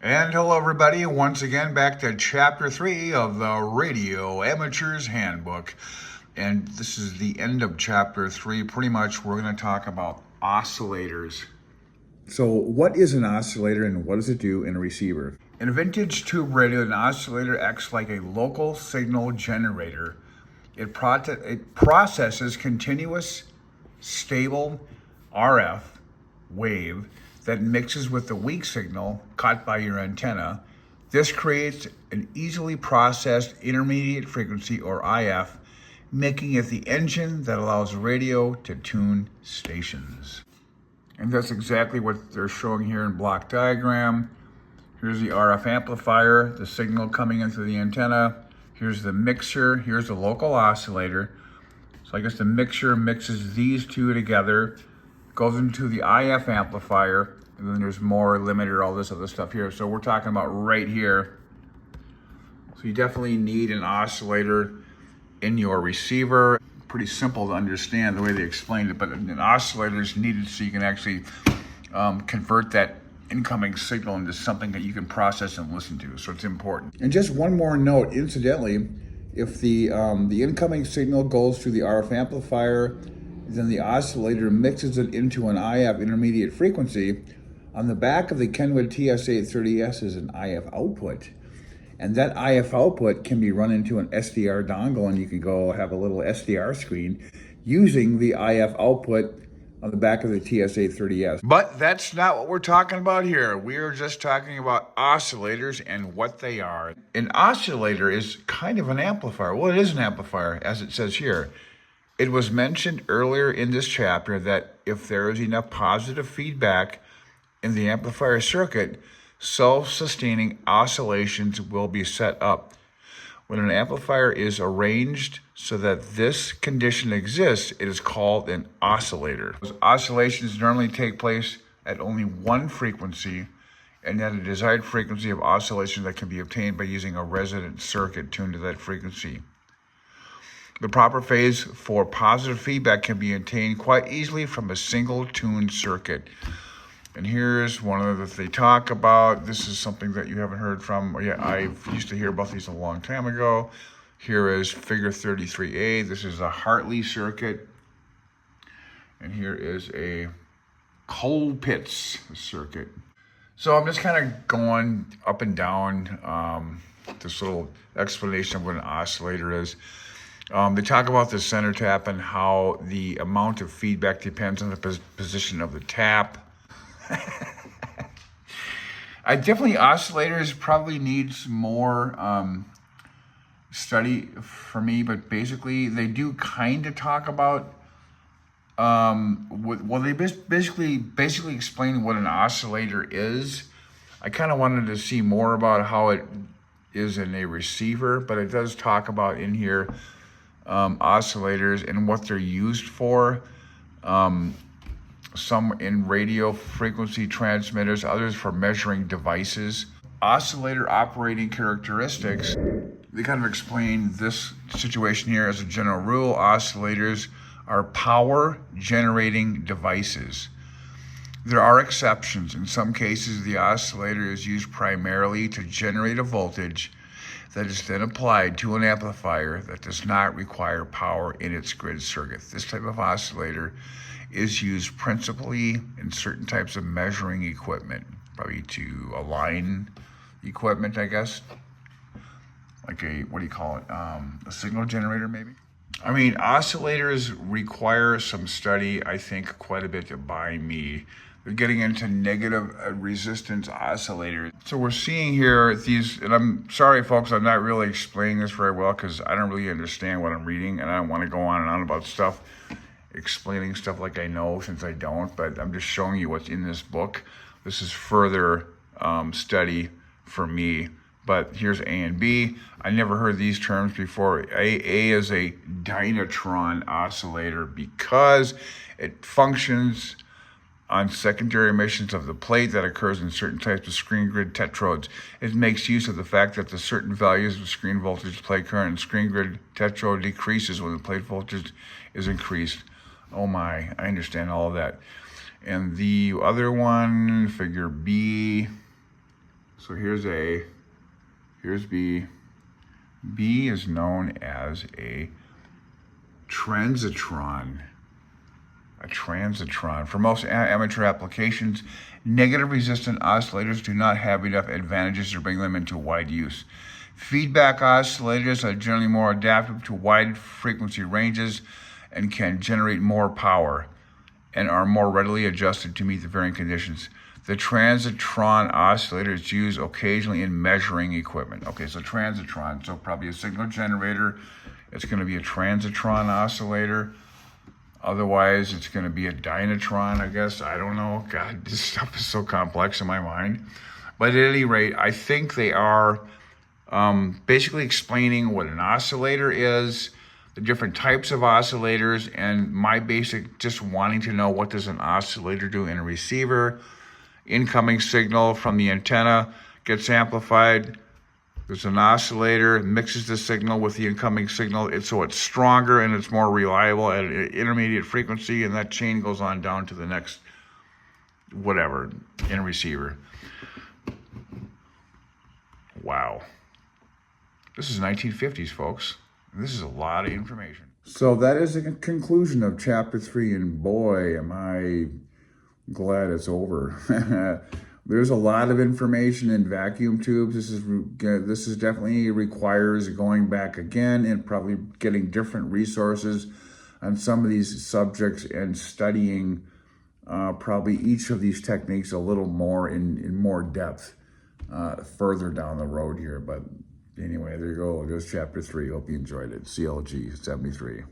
And hello, everybody. Once again, back to Chapter 3 of the Radio Amateur's Handbook. And this is the end of Chapter 3. Pretty much, we're going to talk about oscillators. So, what is an oscillator and what does it do in a receiver? In a vintage tube radio, an oscillator acts like a local signal generator. It processes continuous, stable RF wave that mixes with the weak signal caught by your antenna. This creates an easily processed intermediate frequency, or IF, making it the engine that allows radio to tune stations. And that's exactly what they're showing here in block diagram. Here's the RF amplifier, the signal coming in through the antenna. Here's the mixer, here's the local oscillator. So I guess the mixer mixes these two together, goes into the IF amplifier, and then there's more limiter, all this other stuff here. So we're talking about right here. So you definitely need an oscillator in your receiver. Pretty simple to understand the way they explained it, but an oscillator is needed so you can actually convert that incoming signal into something that you can process and listen to. So it's important. And just one more note, incidentally, if the incoming signal goes through the RF amplifier, then the oscillator mixes it into an IF intermediate frequency. On the back of the Kenwood TS830S is an IF output. And that IF output can be run into an SDR dongle, and you can go have a little SDR screen using the IF output on the back of the TS830S. But that's not what we're talking about here. We are just talking about oscillators and what they are. An oscillator is kind of an amplifier. Well, it is an amplifier, as it says here. It was mentioned earlier in this chapter that if there is enough positive feedback in the amplifier circuit, self-sustaining oscillations will be set up. When an amplifier is arranged so that this condition exists, it is called an oscillator. Those oscillations normally take place at only one frequency, and at a desired frequency of oscillation that can be obtained by using a resonant circuit tuned to that frequency. The proper phase for positive feedback can be obtained quite easily from a single tuned circuit. And here's one of the they talk about. This is something that you haven't heard from. Yeah, I used to hear about these a long time ago. Here is figure 33A. This is a Hartley circuit. And here is a Colpitts circuit. So I'm just kind of going up and down this little explanation of what an oscillator is. They talk about the center tap and how the amount of feedback depends on the position of the tap. Oscillators probably needs more study for me, but basically they do kind of talk about, they basically explain what an oscillator is. I kind of wanted to see more about how it is in a receiver, but it does talk about in here oscillators and what they're used for. Some in radio frequency transmitters, others for measuring devices. Oscillator operating characteristics. They kind of explain this situation here as a general rule. Oscillators are power generating devices. There are exceptions. In some cases, the oscillator is used primarily to generate a voltage that is then applied to an amplifier that does not require power in its grid circuit. This type of oscillator is used principally in certain types of measuring equipment, probably to align equipment, I guess. Like a signal generator maybe? I mean, oscillators require some study, I think, quite a bit by me. They're getting into negative resistance oscillators. So we're seeing here these, and I'm sorry folks, I'm not really explaining this very well because I don't really understand what I'm reading, and I don't want to go on and on about stuff, explaining stuff like I know since I don't, but I'm just showing you what's in this book. This is further study for me, but here's A and B. I never heard these terms before. A is a Dynatron oscillator because it functions on secondary emissions of the plate that occurs in certain types of screen grid tetrodes. It makes use of the fact that the certain values of screen voltage, plate current, and screen grid tetrode decreases when the plate voltage is increased. Oh my, I understand all of that. And the other one, figure B, So here's A, here's B. B is known as a transitron. A transitron. For most amateur applications, negative resistant oscillators do not have enough advantages to bring them into wide use. Feedback oscillators are generally more adaptive to wide frequency ranges and can generate more power and are more readily adjusted to meet the varying conditions. The transitron oscillator is used occasionally in measuring equipment. Okay, so transitron, so probably a signal generator. It's going to be a transitron oscillator. Otherwise, it's going to be a dynatron, I guess. I don't know. God, this stuff is so complex in my mind. But at any rate, I think they are basically explaining what an oscillator is, the different types of oscillators, and my basic just wanting to know what does an oscillator do in a receiver. Incoming signal from the antenna gets amplified. There's an oscillator, mixes the signal with the incoming signal, so it's stronger and it's more reliable at an intermediate frequency, and that chain goes on down to the next whatever in a receiver. Wow. This is 1950s, folks. This is a lot of information. So that is the conclusion of chapter 3, and boy, am I glad it's over. There's a lot of information in vacuum tubes. This is definitely requires going back again and probably getting different resources on some of these subjects and studying probably each of these techniques a little more in more depth further down the road here. But anyway, there you go. There's chapter 3. Hope you enjoyed it. CLG 73.